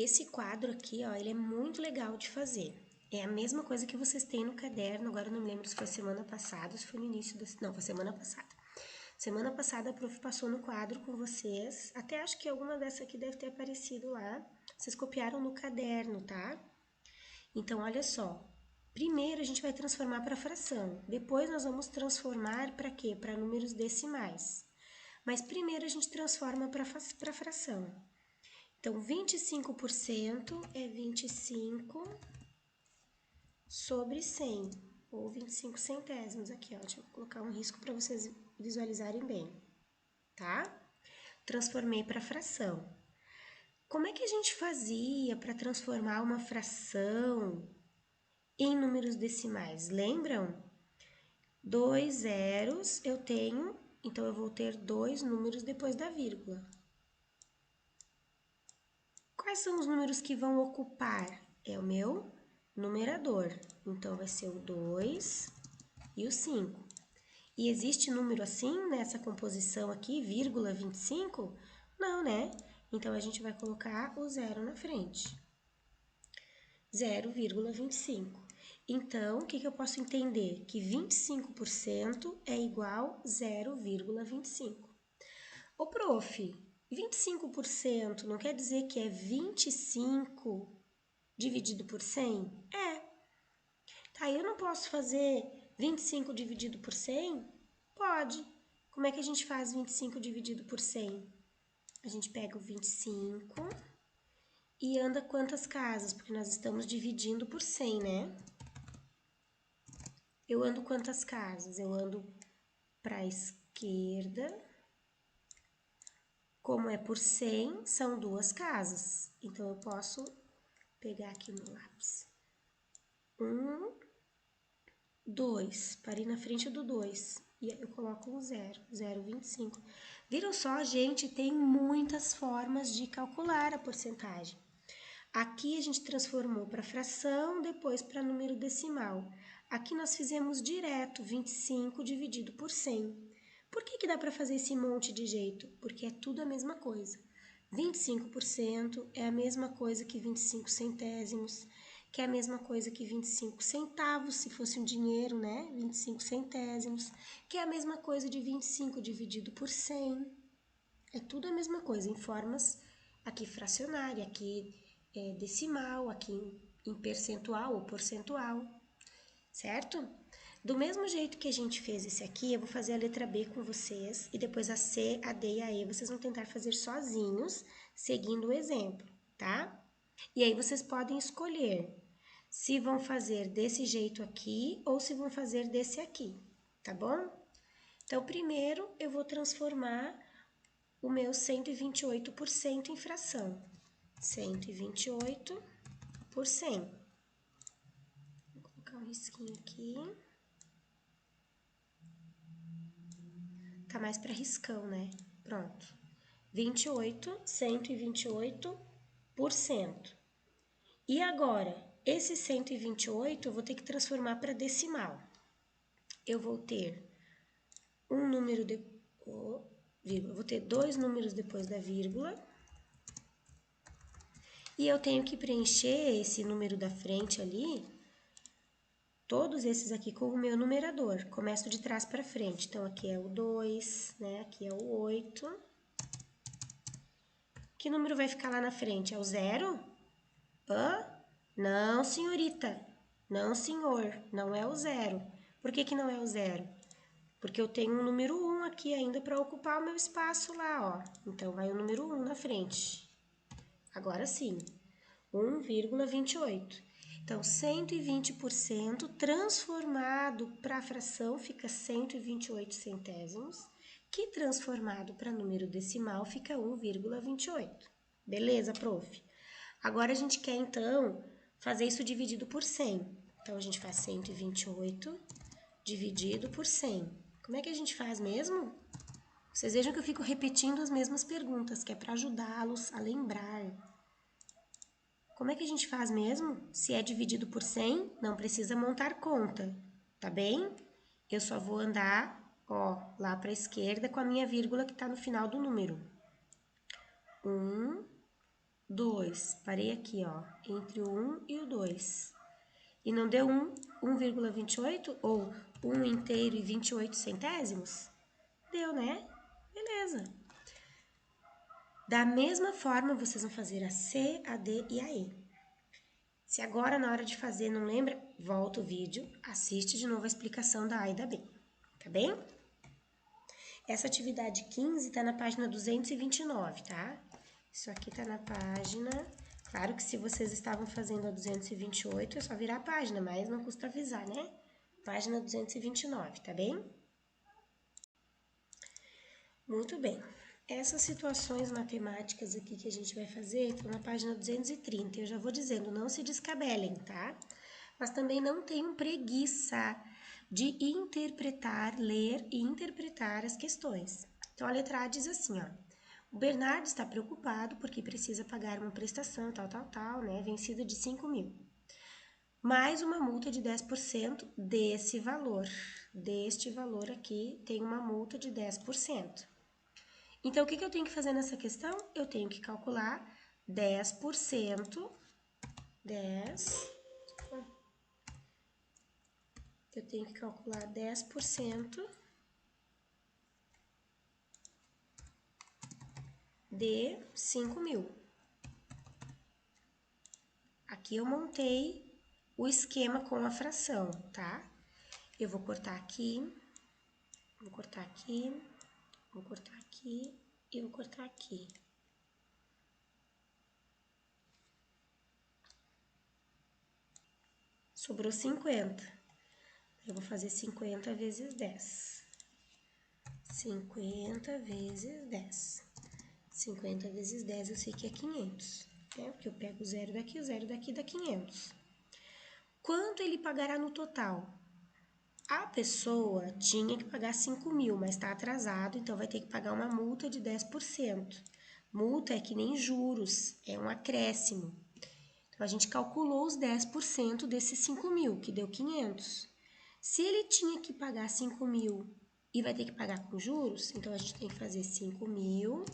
Esse quadro aqui, ó, ele é muito legal de fazer. É a mesma coisa que vocês têm no caderno, agora eu não me lembro se foi semana passada, se foi no início desse... Não, foi semana passada. Semana passada a prof passou no quadro com vocês, até acho que alguma dessa aqui deve ter aparecido lá. Vocês copiaram no caderno, tá? Então, olha só. Primeiro a gente vai transformar para fração, depois nós vamos transformar para quê? Para números decimais. Mas primeiro a gente transforma para fração. Então, 25% é 25 sobre 100, ou 25 centésimos aqui, ó. Deixa eu colocar um risco para vocês visualizarem bem, tá? Transformei para fração. Como é que a gente fazia para transformar uma fração em números decimais? Lembram? 2 zeros eu tenho, então eu vou ter 2 números depois da vírgula. Quais são os números que vão ocupar? É o meu numerador. Então, vai ser o 2 e o 5. E existe número assim nessa composição aqui, vírgula 25? Não, né? Então, a gente vai colocar o zero na frente. 0,25. Então, o que eu posso entender? Que 25% é igual a 0,25. Ô, prof, 25% não quer dizer que é 25 dividido por 100? É. Tá, eu não posso fazer 25 dividido por 100? Pode. Como é que a gente faz 25 dividido por 100? A gente pega o 25 e anda quantas casas? Porque nós estamos dividindo por 100, né? Eu ando quantas casas? Eu ando para a esquerda. Como é por 100, são 2 casas. Então, eu posso pegar aqui no lápis. 1, 2. Parei na frente do 2. E aí eu coloco um 0, 0,25. Viram só, gente? Tem muitas formas de calcular a porcentagem. Aqui a gente transformou para fração, depois para número decimal. Aqui nós fizemos direto 25 dividido por 100. Por que dá para fazer esse monte de jeito? Porque é tudo a mesma coisa. 25% é a mesma coisa que 25 centésimos, que é a mesma coisa que 25 centavos, se fosse um dinheiro, né? 25 centésimos, que é a mesma coisa de 25 dividido por 100. É tudo a mesma coisa, em formas aqui fracionária, aqui decimal, aqui em percentual ou porcentual, certo? Do mesmo jeito que a gente fez esse aqui, eu vou fazer a letra B com vocês e depois a C, a D e a E vocês vão tentar fazer sozinhos, seguindo o exemplo, tá? E aí vocês podem escolher se vão fazer desse jeito aqui ou se vão fazer desse aqui, tá bom? Então, primeiro eu vou transformar o meu 128% em fração. 128 por 100. Vou colocar um risquinho aqui. Tá mais para riscão, né? Pronto. 128%. E agora, esse 128 eu vou ter que transformar para decimal. Eu vou ter um número de... vírgula. Vou ter 2 números depois da vírgula. E eu tenho que preencher esse número da frente ali, todos esses aqui com o meu numerador. Começo de trás para frente. Então, aqui é o 2, né? Aqui é o 8. Que número vai ficar lá na frente? É o 0? Hã? Não, senhorita. Não, senhor. Não é o 0. Por que não é o 0? Porque eu tenho um número 1 aqui ainda para ocupar o meu espaço lá, ó. Então, vai o número 1 na frente. Agora sim. 1,28. Então, 120% transformado para a fração fica 128 centésimos, que transformado para número decimal fica 1,28. Beleza, prof? Agora, a gente quer, então, fazer isso dividido por 100. Então, a gente faz 128 dividido por 100. Como é que a gente faz mesmo? Vocês vejam que eu fico repetindo as mesmas perguntas, que é para ajudá-los a lembrar. Como é que a gente faz mesmo? Se é dividido por 100, não precisa montar conta, tá bem? Eu só vou andar, ó, lá para a esquerda com a minha vírgula que está no final do número. 1, 2, parei aqui, ó, entre o 1 e o 2. E não deu 1,28 ou 1 inteiro e 28 centésimos? Deu, né? Beleza. Da mesma forma, vocês vão fazer a C, a D e a E. Se agora, na hora de fazer, não lembra, volta o vídeo, assiste de novo a explicação da A e da B, tá bem? Essa atividade 15 tá na página 229, tá? Isso aqui tá na página... Claro que se vocês estavam fazendo a 228, é só virar a página, mas não custa avisar, né? Página 229, tá bem? Muito bem. Essas situações matemáticas aqui que a gente vai fazer estão na página 230. Eu já vou dizendo, não se descabelem, tá? Mas também não tenham preguiça de interpretar, ler e interpretar as questões. Então, a letra A diz assim, ó. O Bernardo está preocupado porque precisa pagar uma prestação, tal, né? Vencida de 5.000. Mais uma multa de 10% desse valor. Deste valor aqui tem uma multa de 10%. Então, o que eu tenho que fazer nessa questão? Eu tenho que calcular 10%, 10, eu tenho que calcular 10% de 5.000. Aqui eu montei o esquema com a fração, tá? Eu vou cortar aqui, vou cortar aqui, vou cortar aqui e vou cortar aqui. Sobrou 50. Eu vou fazer 50 vezes 10. 50 vezes 10. 50 vezes 10 eu sei que é 500, né? Porque eu pego o zero daqui dá 500. Quanto ele pagará no total? A pessoa tinha que pagar 5.000, mas está atrasado, então vai ter que pagar uma multa de 10%. Multa é que nem juros, é um acréscimo. Então, a gente calculou os 10% desses 5.000, que deu 500. Se ele tinha que pagar 5.000 e vai ter que pagar com juros, então a gente tem que fazer 5.000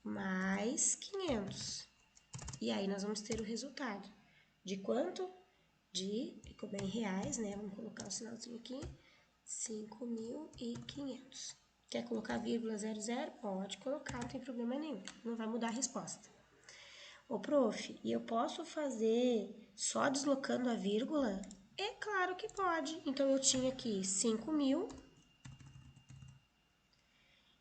mais 500. E aí, nós vamos ter o resultado. De quanto? Ficou bem em reais, né? Vamos colocar o sinalzinho aqui. 5.500. Quer colocar vírgula 00? Pode colocar, não tem problema nenhum. Não vai mudar a resposta. Ô, prof, e eu posso fazer só deslocando a vírgula? É claro que pode. Então, eu tinha aqui 5.000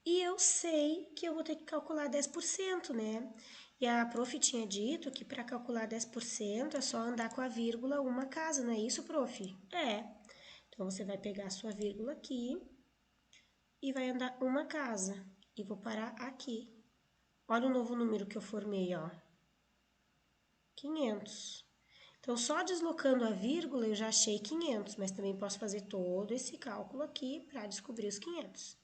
e eu sei que eu vou ter que calcular 10%, né? E a prof tinha dito que para calcular 10% é só andar com a vírgula uma casa, não é isso, prof? É. Então, você vai pegar a sua vírgula aqui e vai andar uma casa. E vou parar aqui. Olha o novo número que eu formei, ó. 500. Então, só deslocando a vírgula eu já achei 500, mas também posso fazer todo esse cálculo aqui para descobrir os 500.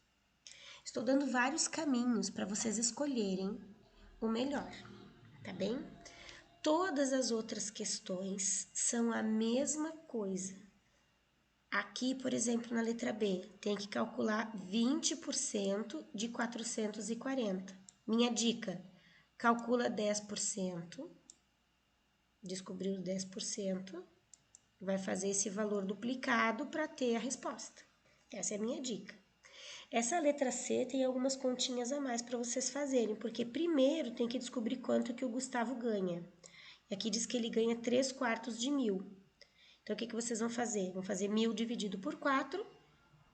Estou dando vários caminhos para vocês escolherem o melhor, tá bem? Todas as outras questões são a mesma coisa. Aqui, por exemplo, na letra B, tem que calcular 20% de 440. Minha dica, calcula 10%, descobriu 10%, vai fazer esse valor duplicado para ter a resposta. Essa é a minha dica. Essa letra C tem algumas continhas a mais para vocês fazerem, porque primeiro tem que descobrir quanto que o Gustavo ganha. E aqui diz que ele ganha 3/4 de 1.000. Então, o que vocês vão fazer? Vão fazer 1.000 dividido por 4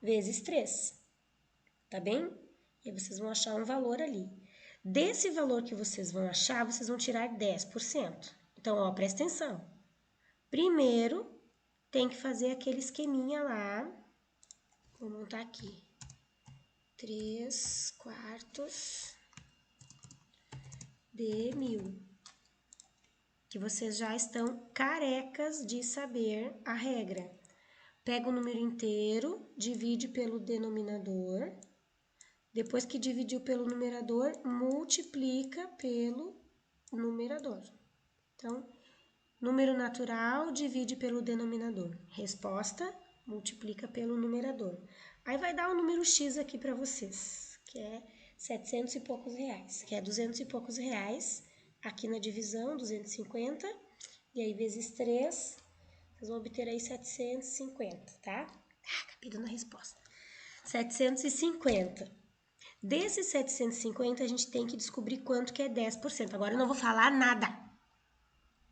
vezes 3, tá bem? E aí vocês vão achar um valor ali. Desse valor que vocês vão achar, vocês vão tirar 10%. Então, ó, presta atenção. Primeiro, tem que fazer aquele esqueminha lá. Vou montar aqui. 3/4 de 1.000. Que vocês já estão carecas de saber a regra. Pega o número inteiro, divide pelo denominador. Depois que dividiu pelo numerador, multiplica pelo numerador. Então, número natural divide pelo denominador. Resposta, multiplica pelo numerador. Aí vai dar o número X aqui para vocês, que é 700 e poucos reais, que é 200 e poucos reais, aqui na divisão, 250, e aí vezes 3, vocês vão obter aí 750, tá? Acabei dando a resposta. 750. Desses 750, a gente tem que descobrir quanto que é 10%. Agora eu não vou falar nada,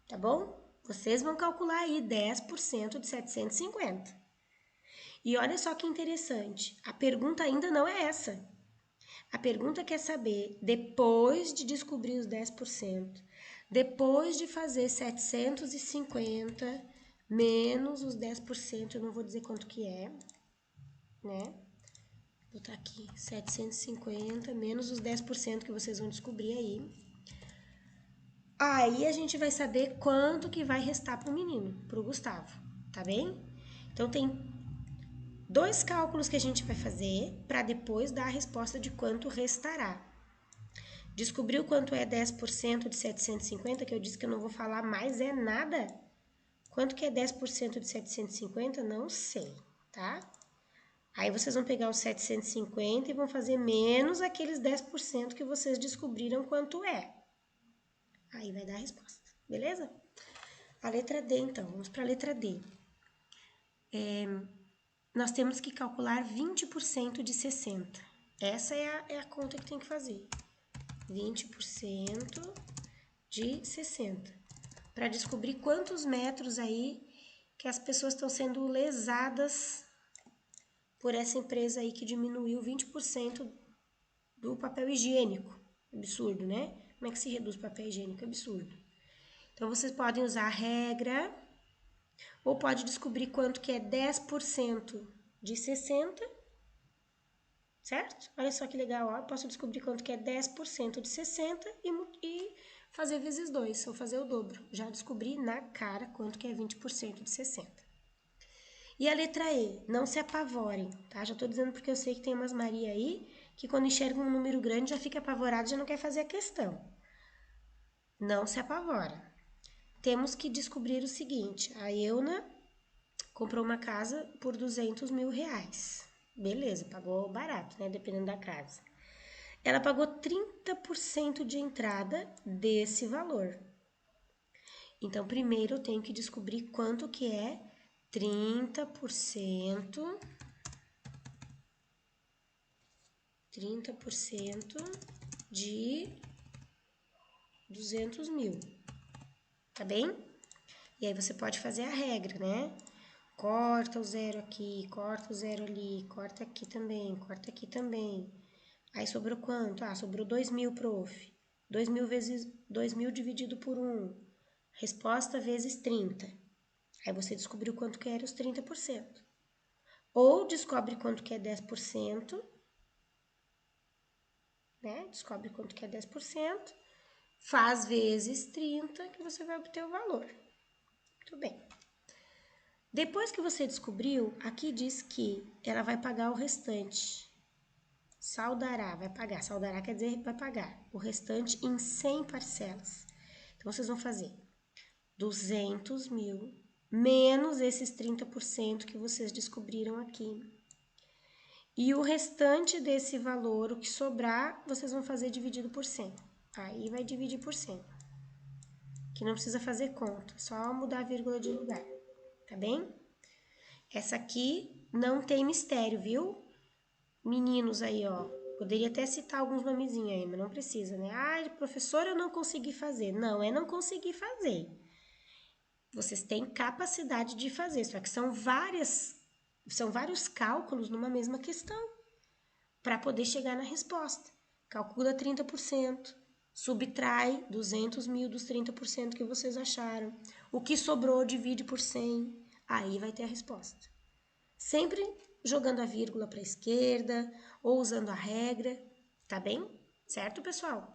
tá bom? Vocês vão calcular aí 10% de 750. E olha só que interessante, a pergunta ainda não é essa. A pergunta quer saber, depois de descobrir os 10%, depois de fazer 750 menos os 10%, eu não vou dizer quanto que é, né? Vou botar aqui 750 menos os 10% que vocês vão descobrir aí. Aí a gente vai saber quanto que vai restar pro menino, pro Gustavo, tá bem? Então tem dois cálculos que a gente vai fazer para depois dar a resposta de quanto restará. Descobriu quanto é 10% de 750, que eu disse que eu não vou falar mais é nada? Quanto que é 10% de 750? Não sei, tá? Aí vocês vão pegar os 750 e vão fazer menos aqueles 10% que vocês descobriram quanto é. Aí vai dar a resposta, beleza? A letra D, então, vamos para a letra D. Nós temos que calcular 20% de 60. Essa é a conta que tem que fazer. 20% de 60. Para descobrir quantos metros aí que as pessoas estão sendo lesadas por essa empresa aí que diminuiu 20% do papel higiênico. Absurdo, né? Como é que se reduz papel higiênico? Absurdo. Então, vocês podem usar a regra ou pode descobrir quanto que é 10% de 60, certo? Olha só que legal, ó. Posso descobrir quanto que é 10% de 60 e fazer vezes 2, ou fazer o dobro. Já descobri na cara quanto que é 20% de 60. E a letra E, não se apavorem, tá? Já tô dizendo porque eu sei que tem umas Maria aí que quando enxerga um número grande já fica apavorado, já não quer fazer a questão. Não se apavora. Temos que descobrir o seguinte, a Euna comprou uma casa por 200 mil reais. Beleza, pagou barato, né? Dependendo da casa. Ela pagou 30% de entrada desse valor. Então, primeiro eu tenho que descobrir quanto que é 30% de 200 mil, tá bem? E aí você pode fazer a regra, né? Corta o zero aqui, corta o zero ali, corta aqui também, corta aqui também. Aí sobrou quanto? Ah, sobrou 2 mil, prof. 2 mil vezes 2 mil dividido por 1. Resposta vezes 30. Aí você descobriu quanto que era os 30%. Ou descobre quanto que é 10%, né? Descobre quanto que é 10%, faz vezes 30 que você vai obter o valor. Muito bem. Depois que você descobriu, aqui diz que ela vai pagar o restante. Saldará, vai pagar. Saldará quer dizer vai pagar o restante em 100 parcelas. Então, vocês vão fazer 200 mil menos esses 30% que vocês descobriram aqui. E o restante desse valor, o que sobrar, vocês vão fazer dividido por 100. Aí vai dividir por 100. Que não precisa fazer conta, só mudar a vírgula de lugar. Tá bem? Essa aqui não tem mistério, viu? Meninos aí, ó. Poderia até citar alguns nomezinhos aí, mas não precisa, né? Ah, professora, eu não consegui fazer. Não, é não conseguir fazer. Vocês têm capacidade de fazer, só que são vários cálculos numa mesma questão para poder chegar na resposta. Calcula 30%, subtrai 200 mil dos 30% que vocês acharam. O que sobrou divide por 100, aí vai ter a resposta. Sempre jogando a vírgula para a esquerda ou usando a regra, tá bem? Certo, pessoal?